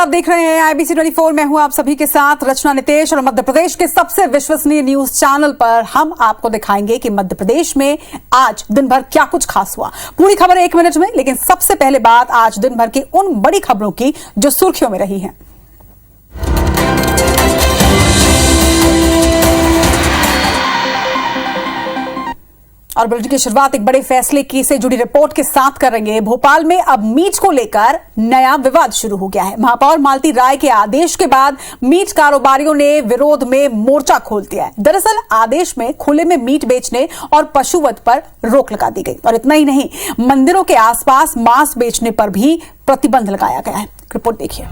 आप देख रहे हैं IBC 24। मैं हूं आप सभी के साथ रचना नितेश और मध्य प्रदेश के सबसे विश्वसनीय न्यूज चैनल पर हम आपको दिखाएंगे कि मध्य प्रदेश में आज दिन भर क्या कुछ खास हुआ। पूरी खबर 1 मिनट में, लेकिन सबसे पहले बात आज दिन भर की उन बड़ी खबरों की जो सुर्खियों में रही हैं। और बुलेटिन की शुरुआत एक बड़े फैसले की से जुड़ी रिपोर्ट के साथ करेंगे। भोपाल में अब मीट को लेकर नया विवाद शुरू हो गया है। महापौर मालती राय के आदेश के बाद मीट कारोबारियों ने विरोध में मोर्चा खोल दिया है। दरअसल आदेश में खुले में मीट बेचने और पशुवध पर रोक लगा दी गई, और इतना ही नहीं, मंदिरों के आसपास मांस बेचने पर भी प्रतिबंध लगाया गया है। रिपोर्ट देखिए।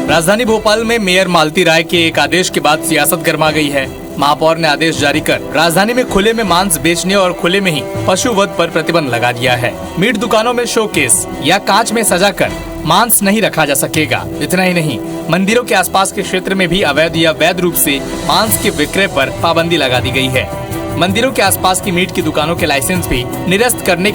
राजधानी भोपाल में मेयर मालती राय के एक आदेश के बाद सियासत गर्मा गई है। महापौर ने आदेश जारी कर राजधानी में खुले में मांस बेचने और खुले में ही पशुवध पर प्रतिबंध लगा दिया है। मीट दुकानों में शोकेस या कांच में सजाकर मांस नहीं रखा जा सकेगा। इतना ही नहीं, मंदिरों के आसपास के क्षेत्र में भी अवैध या वैध रूप से मांस के विक्रय पर पाबंदी लगा दी गई है। मंदिरों के आसपास की मीट की दुकानों के लाइसेंस भी निरस्त करने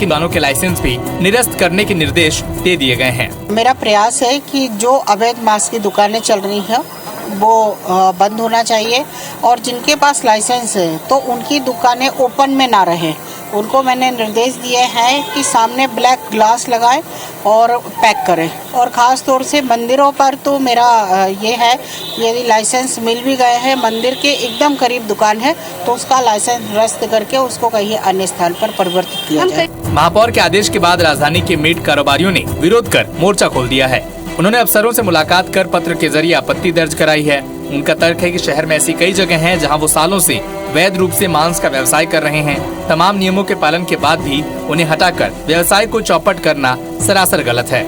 के निर्देश दे दिए गए हैं। मेरा प्रयास है कि जो अवैध मांस की दुकानें चल रही हैं वो बंद होना चाहिए, और जिनके पास लाइसेंस है तो उनकी दुकानें ओपन में ना रहें। उनको मैंने निर्देश दिए हैं कि सामने ब्लैक ग्लास लगाएं और पैक करें। और ख़ास तौर से मंदिरों पर तो मेरा ये है, यदि लाइसेंस मिल भी गए हैं, मंदिर के एकदम करीब दुकान है तो उसका लाइसेंस रद्द करके उसको कहीं अन्य स्थान पर परिवर्तित किया जाए। महापौर के आदेश के बाद राजधानी के मीट कारोबारियों ने विरोध कर मोर्चा खोल दिया है। उन्होंने अफसरों से मुलाकात कर पत्र के जरिए आपत्ति दर्ज कराई है। उनका तर्क है कि शहर में ऐसी कई जगह हैं जहां वो सालों से वैध रूप से मांस का व्यवसाय कर रहे हैं। तमाम नियमों के पालन के बाद भी उन्हें हटाकर व्यवसाय को चौपट करना सरासर गलत है।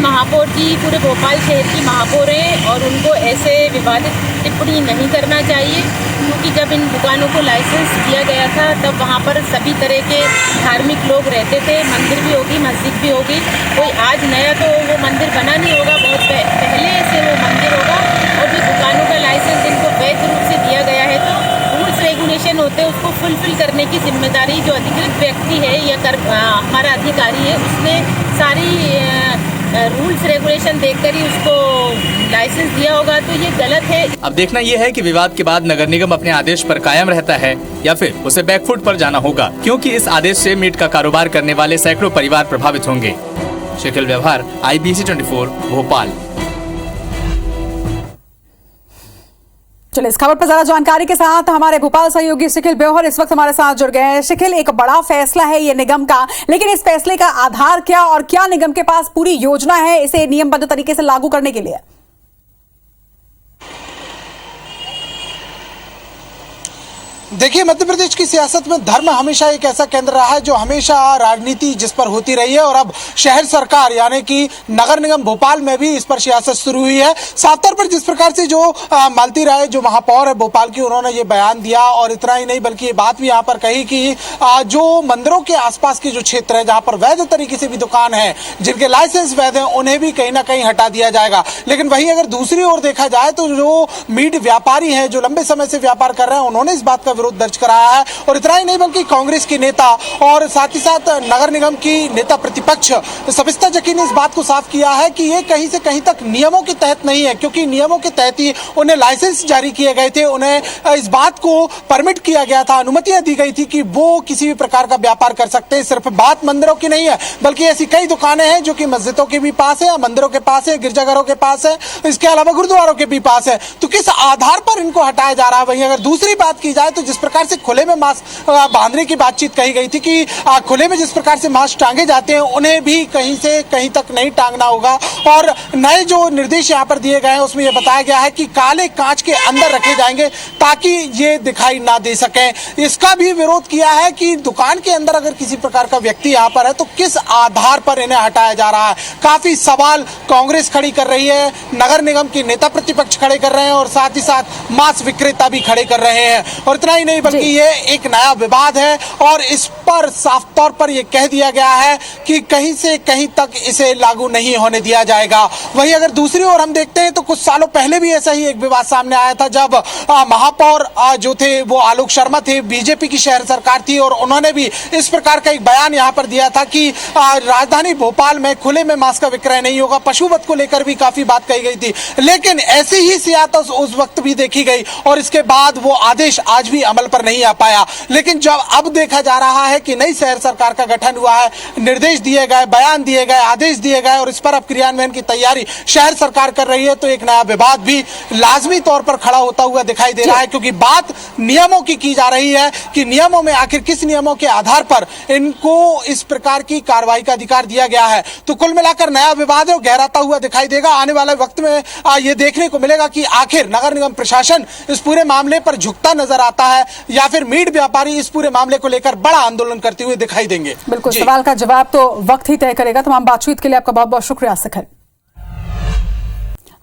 महापौर जी पूरे भोपाल शहर की महापौर है और उनको ऐसे विवादित टिप्पणी नहीं करना चाहिए, क्योंकि जब इन दुकानों को लाइसेंस दिया गया था तब वहाँ पर सभी तरह के धार्मिक लोग रहते थे। मंदिर भी होगी, मस्जिद भी होगी। कोई आज नया तो वो मंदिर बना नहीं होगा, बहुत पहले से वो मंदिर होगा। और जो दुकानों का लाइसेंस इनको वैध रूप से दिया गया है तो रूल्स रेगुलेशन होते हैं, उसको फुलफिल करने की जिम्मेदारी जो अधिकृत व्यक्ति है या हमारा अधिकारी है, उसने सारी रूल्स रेगुलेशन देखकर ही उसको लाइसेंस दिया होगा। तो ये गलत है। अब देखना ये है कि विवाद के बाद नगर निगम अपने आदेश पर कायम रहता है या फिर उसे बैकफुट पर जाना होगा, क्योंकि इस आदेश से मीट का कारोबार करने वाले सैकड़ों परिवार प्रभावित होंगे। शकील व्यवहार, IBC 24 भोपाल। चलिए इस खबर पर ज्यादा जानकारी के साथ हमारे भोपाल सहयोगी शकील ब्योहर इस वक्त हमारे साथ जुड़ गए हैं। शकील, एक बड़ा फैसला है ये निगम का, लेकिन इस फैसले का आधार क्या, और क्या निगम के पास पूरी योजना है इसे नियमबद्ध तरीके से लागू करने के लिए? देखिए, मध्य प्रदेश की सियासत में धर्म हमेशा एक ऐसा केंद्र रहा है जो हमेशा राजनीति जिस पर होती रही है, और अब शहर सरकार यानी कि नगर निगम भोपाल में भी इस पर सियासत शुरू हुई है। साफ तौर पर जिस प्रकार से जो मालती राय जो महापौर है भोपाल की, उन्होंने ये बयान दिया, और इतना ही नहीं बल्कि ये बात भी यहाँ पर कही कि जो मंदिरों के आसपास के जो क्षेत्र है जहाँ पर वैध तरीके से भी दुकान है, जिनके लाइसेंस वैध है, उन्हें भी कहीं ना कहीं हटा दिया जाएगा। लेकिन वहीं अगर दूसरी ओर देखा जाए तो जो मीट व्यापारी है जो लंबे समय से व्यापार कर रहे हैं, उन्होंने इस बात का विरोध दर्ज कराया है। और इतना ही नहीं बल्कि कांग्रेस की नेता और साथ ही साथ नगर निगम की नेता प्रतिपक्ष सबिस्ता जकी ने इस बात को साफ किया है कि ये कहीं से कहीं तक नियमों के तहत नहीं है, क्योंकि नियमों के तहत ही उन्हें लाइसेंस जारी किए गए थे, उन्हें इस बात को परमिट किया गया था, अनुमतियां दी गई थी कि वो किसी भी प्रकार का व्यापार कर सकते हैं। सिर्फ बात मंदिरों की नहीं है, बल्कि ऐसी कई दुकानें हैं जो कि मस्जिदों के भी पास है, मंदिरों के पास है, गिरजाघरों के पास है, इसके अलावा गुरुद्वारों के भी पास है। तो किस आधार पर इनको हटाया जा रहा है? वहीं अगर दूसरी बात की जाए तो जिस प्रकार से खुले में मांस बांधने की बातचीत कही गई थी कि खुले में जिस प्रकार से मांस टांगे जाते हैं उन्हें भी कहीं से कहीं तक नहीं टांगना होगा। और नए जो निर्देश यहाँ पर दिए गए हैं उसमें यह बताया गया है कि काले कांच के अंदर रखे जाएंगे ताकि ये दिखाई ना दे सके। इसका भी विरोध किया है कि दुकान के अंदर अगर किसी प्रकार का व्यक्ति यहाँ पर है तो किस आधार पर इन्हें हटाया जा रहा है। काफी सवाल कांग्रेस खड़ी कर रही है, नगर निगम के नेता प्रतिपक्ष खड़े कर रहे हैं, और साथ ही साथ मांस विक्रेता भी खड़े कर रहे हैं। और इतना ही ही नहीं बल्कि ये एक नया विवाद है और इस पर साफ तौर पर यह कह दिया गया है कि कहीं से कहीं तक इसे लागू नहीं होने दिया जाएगा। वहीं अगर दूसरी ओर हम देखते हैं तो कुछ सालों पहले भी ऐसा ही एक विवाद सामने आया था जब महापौर जो थे वो आलोक शर्मा थे, बीजेपी की शहर सरकार थी और उन्होंने भी इस प्रकार का एक बयान यहां पर दिया था कि राजधानी भोपाल में खुले में मांस का विक्रय नहीं होगा। पशुवध को लेकर भी काफी बात कही गई थी, लेकिन ऐसी ही सियासत उस वक्त भी देखी गई और इसके बाद वो आदेश आज भी अमल पर नहीं आ पाया। लेकिन जब अब देखा जा रहा है कि नई शहर सरकार का गठन हुआ है, निर्देश दिए गए, बयान दिए गए, आदेश दिए गए और इस पर अब क्रियान्वयन की तैयारी शहर सरकार कर रही है, तो एक नया विवाद भी लाजमी तौर पर खड़ा होता हुआ दिखाई दे रहा है, क्योंकि बात नियमों की जा रही है कि नियमों में आखिर किस नियमों के आधार पर इनको इस प्रकार की कार्रवाई का अधिकार दिया गया है। तो कुल मिलाकर नया विवाद है, गहराता हुआ दिखाई देगा। आने वाले वक्त में ये देखने को मिलेगा कि आखिर नगर निगम प्रशासन इस पूरे मामले पर झुकता नजर आता है या फिर मीट व्यापारी इस पूरे मामले को लेकर बड़ा आंदोलन करते हुए दिखाई देंगे। बिल्कुल, सवाल का जवाब तो वक्त ही तय करेगा। तमाम बातचीत के लिए आपका बहुत बहुत शुक्रिया सखर।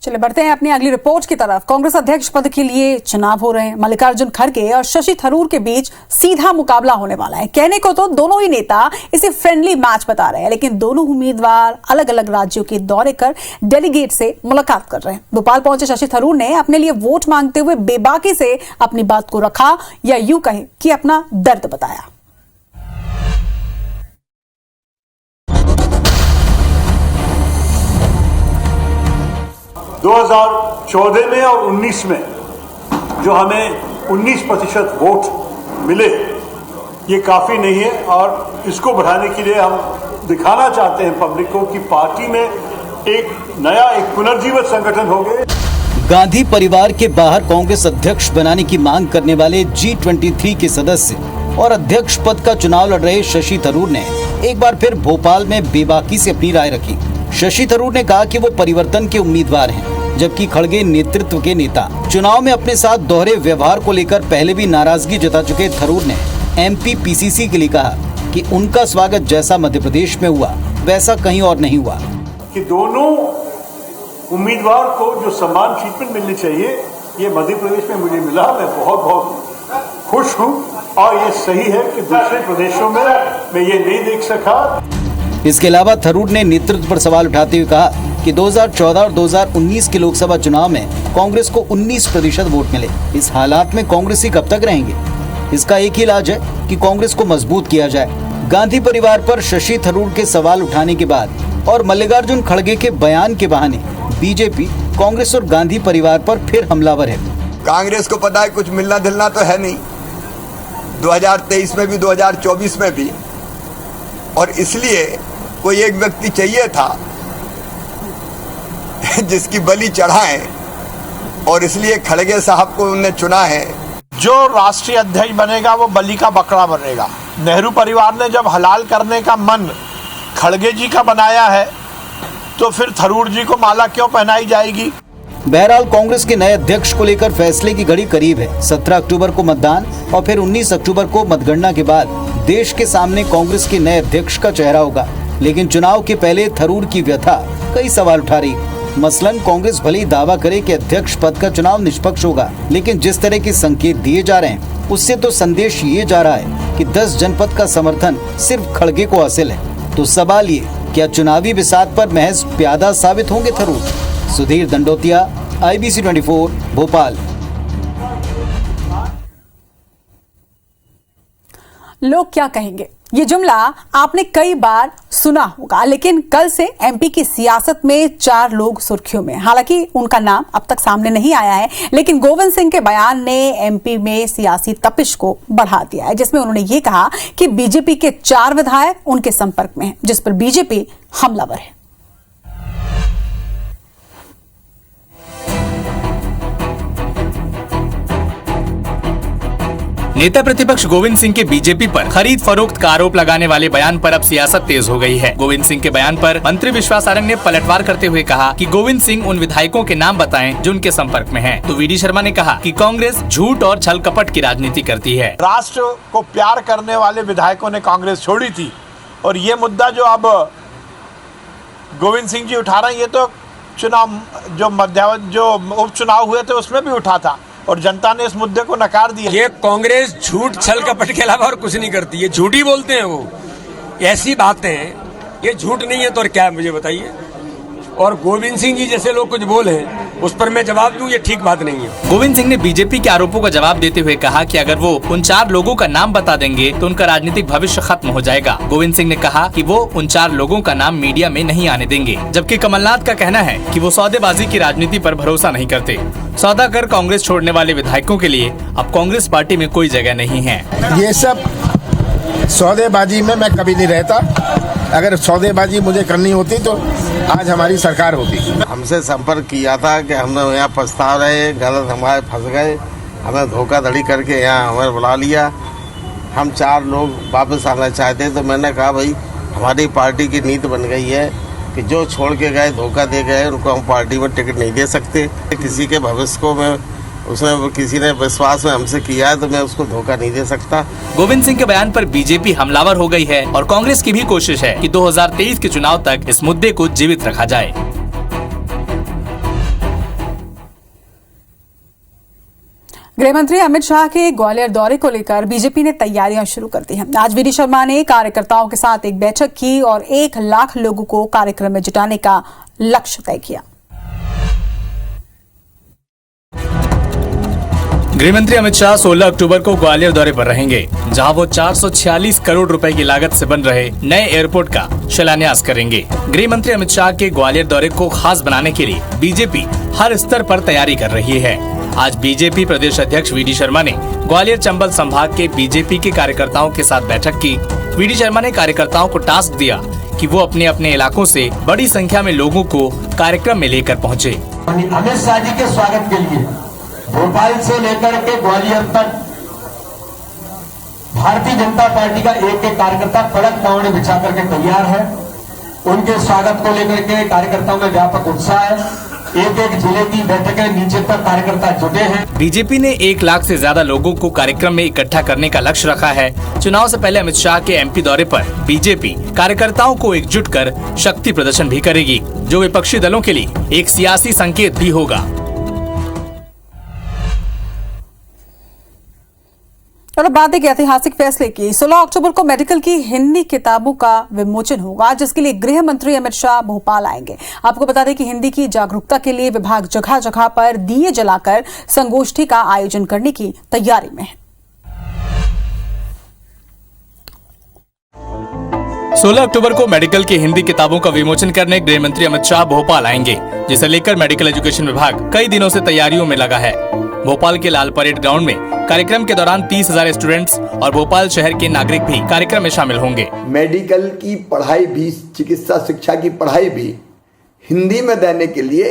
चलिए बढ़ते हैं अपनी अगली रिपोर्ट की तरफ। कांग्रेस अध्यक्ष पद के लिए चुनाव हो रहे हैं। मल्लिकार्जुन खड़गे और शशि थरूर के बीच सीधा मुकाबला होने वाला है। कहने को तो दोनों ही नेता इसे फ्रेंडली मैच बता रहे हैं, लेकिन दोनों उम्मीदवार अलग अलग राज्यों के दौरे कर डेलीगेट से मुलाकात कर रहे हैं। भोपाल पहुंचे शशि थरूर ने अपने लिए वोट मांगते हुए बेबाकी से अपनी बात को रखा, या यूं कहें कि अपना दर्द बताया। 2014 में और 19 में जो हमें 19% वोट मिले, ये काफ़ी नहीं है और इसको बढ़ाने के लिए हम दिखाना चाहते हैं पब्लिक को कि पार्टी में एक नया, एक पुनर्जीवित संगठन हो गए। गांधी परिवार के बाहर कांग्रेस अध्यक्ष बनाने की मांग करने वाले G23 के सदस्य और अध्यक्ष पद का चुनाव लड़ रहे शशि थरूर ने एक बार फिर भोपाल में बेबाकी से अपनी राय रखी। शशि थरूर ने कहा कि वो परिवर्तन के उम्मीदवार हैं, जबकि खड़गे नेतृत्व के नेता। चुनाव में अपने साथ दोहरे व्यवहार को लेकर पहले भी नाराजगी जता चुके थरूर ने MP PCC के लिए कहा कि उनका स्वागत जैसा मध्य प्रदेश में हुआ वैसा कहीं और नहीं हुआ। कि दोनों उम्मीदवार को जो समान ट्रीटमेंट मिलनी चाहिए, ये मध्य प्रदेश में मुझे मिला। मैं बहुत बहुत खुश हूँ और ये सही है कि दूसरे प्रदेशों में मैं ये नहीं देख सका। इसके अलावा थरूर ने नेतृत्व पर सवाल उठाते हुए कहा कि 2014 और 2019 के लोकसभा चुनाव में कांग्रेस को 19% वोट मिले। इस हालात में कांग्रेसी कब तक रहेंगे? इसका एक ही इलाज है कि कांग्रेस को मजबूत किया जाए। गांधी परिवार पर शशि थरूर के सवाल उठाने के बाद और मल्लिकार्जुन खड़गे के बयान के बहाने बीजेपी कांग्रेस और गांधी परिवार पर फिर हमलावर है। कांग्रेस को पता है कुछ मिलना दिलना तो है नहीं, 2023 में भी 2024 में भी, और इसलिए कोई एक व्यक्ति चाहिए था जिसकी बलि चढ़ाएं, और इसलिए खड़गे साहब को उन्होंने चुना है। जो राष्ट्रीय अध्यक्ष बनेगा वो बलि का बकरा बनेगा। नेहरू परिवार ने जब हलाल करने का मन खड़गे जी का बनाया है, तो फिर थरूर जी को माला क्यों पहनाई जाएगी? बहरहाल कांग्रेस के नए अध्यक्ष को लेकर फैसले की घड़ी करीब है। 17 अक्टूबर को मतदान और फिर 19 अक्टूबर को मतगणना के बाद देश के सामने कांग्रेस के नए अध्यक्ष का चेहरा होगा। लेकिन चुनाव के पहले थरूर की व्यथा कई सवाल उठा रही। मसलन कांग्रेस भले ही दावा करे कि अध्यक्ष पद का चुनाव निष्पक्ष होगा, लेकिन जिस तरह के संकेत दिए जा रहे हैं उससे तो संदेश ये जा रहा है कि 10 जनपद का समर्थन सिर्फ खड़गे को हासिल है। तो सवाल ये, क्या चुनावी बिसात पर महज प्यादा साबित होंगे थरूर? सुधीर दंडोतिया, IBC 24, भोपाल। लोग क्या कहेंगे, ये जुमला आपने कई बार सुना होगा, लेकिन कल से MP की सियासत में 4 लोग सुर्खियों में। हालांकि उनका नाम अब तक सामने नहीं आया है, लेकिन गोविंद सिंह के बयान ने MP में सियासी तपिश को बढ़ा दिया है, जिसमें उन्होंने ये कहा कि बीजेपी के 4 विधायक उनके संपर्क में हैं, जिस पर बीजेपी हमलावर है। नेता प्रतिपक्ष गोविंद सिंह के बीजेपी पर खरीद फरोख्त का आरोप लगाने वाले बयान पर अब सियासत तेज हो गई है। गोविंद सिंह के बयान पर मंत्री विश्वास सारंग ने पलटवार करते हुए कहा कि गोविंद सिंह उन विधायकों के नाम बताएं जो उनके संपर्क में हैं। तो VD शर्मा ने कहा कि कांग्रेस झूठ और छल कपट की राजनीति करती है। राष्ट्र को प्यार करने वाले विधायकों ने कांग्रेस छोड़ी थी, और ये मुद्दा जो अब गोविंद सिंह जी उठा रहे हैं, ये तो चुनाव जो उपचुनाव हुए थे उसमें भी उठा था, और जनता ने इस मुद्दे को नकार दिया। ये कांग्रेस झूठ छल कपट के अलावा और कुछ नहीं करती, ये झूठ ही बोलते हैं वो, ऐसी बातें, ये झूठ नहीं है तो और क्या है मुझे बताइए। और गोविंद सिंह जी जैसे लोग कुछ बोले उस पर मैं जवाब दूं, ये ठीक बात नहीं है। गोविंद सिंह ने बीजेपी के आरोपों का जवाब देते हुए कहा कि अगर वो उन 4 लोगों का नाम बता देंगे तो उनका राजनीतिक भविष्य खत्म हो जाएगा। गोविंद सिंह ने कहा कि वो उन 4 लोगों का नाम मीडिया में नहीं आने देंगे, जबकि कमलनाथ का कहना है कि वो सौदेबाजी की राजनीति पर भरोसा नहीं करते। सौदा कर कांग्रेस छोड़ने वाले विधायकों के लिए अब कांग्रेस पार्टी में कोई जगह नहीं है। ये सब सौदेबाजी में मैं कभी नहीं रहता, अगर सौदेबाजी मुझे करनी होती तो आज हमारी सरकार होती। हमसे संपर्क किया था कि हम यहाँ पछता रहे, गलत हमारे फंस गए, हमें धोखाधड़ी करके यहाँ हमें बुला लिया, हम 4 लोग वापस आना चाहते। तो मैंने कहा भाई हमारी पार्टी की नीति बन गई है कि जो छोड़ के गए, धोखा दे गए, उनको हम पार्टी में टिकट नहीं दे सकते। किसी के भविष्य को मैं उसमें किसी ने विश्वास में हमसे किया है तो मैं उसको धोखा नहीं दे सकता। गोविंद सिंह के बयान पर बीजेपी हमलावर हो गई है और कांग्रेस की भी कोशिश है कि 2023 के चुनाव तक इस मुद्दे को जीवित रखा जाए। गृह मंत्री अमित शाह के ग्वालियर दौरे को लेकर बीजेपी ने तैयारियां शुरू कर दी हैं। आज वी डी शर्मा ने कार्यकर्ताओं के साथ एक बैठक की और 1 लाख लोगों को कार्यक्रम में जुटाने का लक्ष्य तय किया। गृह मंत्री अमित शाह 16 अक्टूबर को ग्वालियर दौरे पर रहेंगे, जहां वो 446 करोड़ रुपए की लागत से बन रहे नए एयरपोर्ट का शिलान्यास करेंगे। गृह मंत्री अमित शाह के ग्वालियर दौरे को खास बनाने के लिए बीजेपी हर स्तर पर तैयारी कर रही है। आज बीजेपी प्रदेश अध्यक्ष वी डी शर्मा ने ग्वालियर चंबल संभाग के बीजेपी के कार्यकर्ताओं के साथ बैठक की। वी डी शर्मा ने कार्यकर्ताओं को टास्क दिया कि वो अपने अपने इलाकों से बड़ी संख्या में लोगों को कार्यक्रम में लेकर पहुँचे। अमित शाह जी के स्वागत के लिए भोपाल से लेकर के ग्वालियर तक भारतीय जनता पार्टी का एक कार्यकर्ता कड़क पावड़े बिछा करके तैयार है। उनके स्वागत को लेकर के कार्यकर्ताओं में व्यापक उत्साह है। एक जिले की बैठकें नीचे तक कार्यकर्ता जुटे हैं। बीजेपी ने 1 लाख से ज्यादा लोगों को कार्यक्रम में इकट्ठा करने का लक्ष्य रखा है। चुनाव से पहले अमित शाह के एमपी दौरे पर बीजेपी कार्यकर्ताओं को एकजुट कर शक्ति प्रदर्शन भी करेगी, जो विपक्षी दलों के लिए एक सियासी संकेत भी होगा। और अब बात एक ऐतिहासिक फैसले की। 16 अक्टूबर को मेडिकल की हिंदी किताबों का विमोचन होगा, जिसके लिए गृह मंत्री अमित शाह भोपाल आएंगे। आपको बता दें कि हिंदी की जागरूकता के लिए विभाग जगह जगह पर दिए जलाकर संगोष्ठी का आयोजन करने की तैयारी में है। 16 अक्टूबर को मेडिकल की हिंदी किताबों का विमोचन करने गृह मंत्री अमित शाह भोपाल आएंगे, जिसे लेकर मेडिकल एजुकेशन विभाग कई दिनों से तैयारियों में लगा है। भोपाल के लाल परेड ग्राउंड में कार्यक्रम के दौरान 30,000 स्टूडेंट्स और भोपाल शहर के नागरिक भी कार्यक्रम में शामिल होंगे। मेडिकल की पढ़ाई भी, चिकित्सा शिक्षा की पढ़ाई भी हिंदी में देने के लिए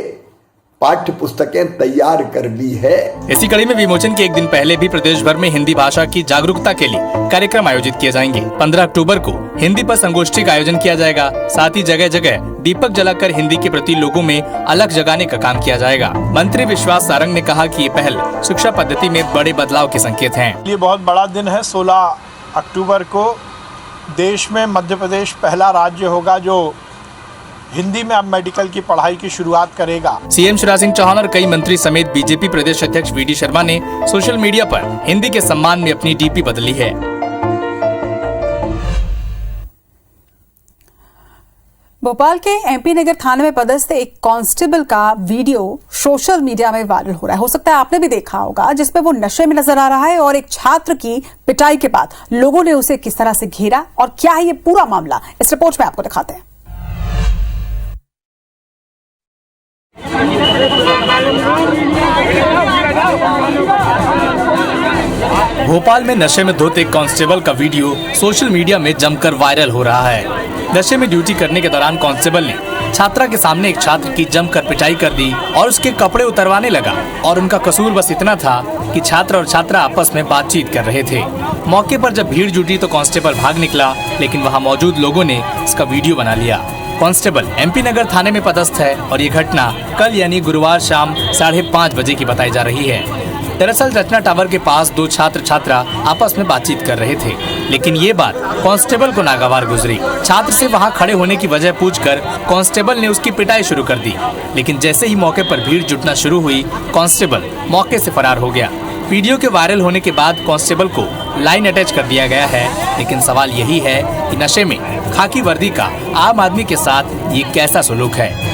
पाठ्य पुस्तकें तैयार कर ली है। इसी कड़ी में विमोचन के एक दिन पहले भी प्रदेश भर में हिंदी भाषा की जागरूकता के लिए कार्यक्रम आयोजित किए जाएंगे। 15 अक्टूबर को हिंदी पर संगोष्ठी का आयोजन किया जाएगा। साथ ही जगह जगह दीपक जलाकर हिंदी के प्रति लोगों में अलग जगाने का काम किया जाएगा। मंत्री विश्वास सारंग ने कहा कि ये पहल शिक्षा पद्धति में बड़े बदलाव के संकेत हैं। ये बहुत बड़ा दिन है। 16 अक्टूबर को देश में मध्य प्रदेश पहला राज्य होगा जो हिंदी में अब मेडिकल की पढ़ाई की शुरुआत करेगा। सीएम शिवराज सिंह चौहान और कई मंत्री समेत बीजेपी प्रदेश अध्यक्ष वी डी शर्मा ने सोशल मीडिया पर हिंदी के सम्मान में अपनी डीपी बदली है। भोपाल के एमपी नगर थाने में पदस्थ एक कांस्टेबल का वीडियो सोशल मीडिया में वायरल हो रहा है। हो सकता है आपने भी देखा होगा, जिसमें वो नशे में नजर आ रहा है और एक छात्र की पिटाई के बाद लोगों ने उसे किस तरह से घेरा और क्या है ये पूरा मामला, इस रिपोर्ट में आपको दिखाते हैं। भोपाल में नशे में धुत एक कांस्टेबल का वीडियो सोशल मीडिया में जमकर वायरल हो रहा है। नशे में ड्यूटी करने के दौरान कांस्टेबल ने छात्रा के सामने एक छात्र की जमकर पिटाई कर दी और उसके कपड़े उतरवाने लगा और उनका कसूर बस इतना था कि छात्र और छात्रा आपस में बातचीत कर रहे थे। मौके पर जब भीड़ जुटी तो कांस्टेबल भाग निकला, लेकिन वहाँ मौजूद लोगों ने इसका वीडियो बना लिया। कांस्टेबल एमपी नगर थाने में पदस्थ है और ये घटना कल यानी गुरुवार शाम 5:30 बजे की बताई जा रही है। दरअसल रचना टावर के पास दो छात्र छात्रा आपस में बातचीत कर रहे थे, लेकिन ये बात कांस्टेबल को नागवार गुजरी। छात्र से वहां खड़े होने की वजह पूछकर कांस्टेबल ने उसकी पिटाई शुरू कर दी, लेकिन जैसे ही मौके पर भीड़ जुटना शुरू हुई, कांस्टेबल मौके से फरार हो गया। वीडियो के वायरल होने के बाद कांस्टेबल को लाइन अटैच कर दिया गया है, लेकिन सवाल यही है कि नशे में खाकी वर्दी का आम आदमी के साथ ये कैसा सलूक है।